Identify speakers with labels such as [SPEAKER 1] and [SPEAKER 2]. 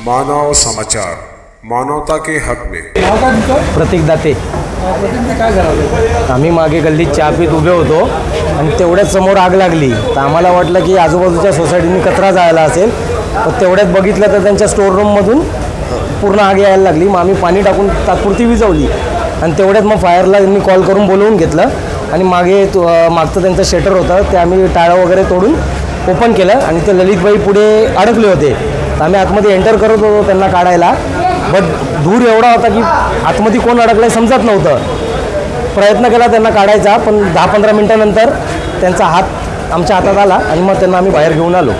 [SPEAKER 1] मानव समाचार, मानवता के हक में।
[SPEAKER 2] प्रतीक दाते।
[SPEAKER 3] काय झालं?
[SPEAKER 2] आम्ही मागे गल्लीत चहा पीत उभे होतो आणि तेवढ्याच समोर आग लागली। तर आम्हाला वाटलं की आजूबाजूच्या सोसायटीने कचरा जायला असेल, तर तेवढ्यात बघितलं तर त्यांच्या स्टोर रूममधून पूर्ण आग यायला लागली। मग आम्ही पाणी टाकून तात्पुरती विझवली आणि तेवढ्यात मग फायरला त्यांनी कॉल करून बोलवून घेतलं आणि मागचं त्यांचं शटर होतं ते आम्ही टाळं वगैरे तोडून ओपन केलं आणि ते ललितबाई पुढे अडकले होते। तर आम्ही आतमध्ये एंटर करत होतो त्यांना काढायला, बट धूर एवढा होता की आतमध्ये कोण अडकलं समजत नव्हतं। प्रयत्न केला त्यांना काढायचा, पण 10-15 मिनिटानंतर त्यांचा हात आमच्या हातात आला आणि मग त्यांना आम्ही बाहेर घेऊन आलो।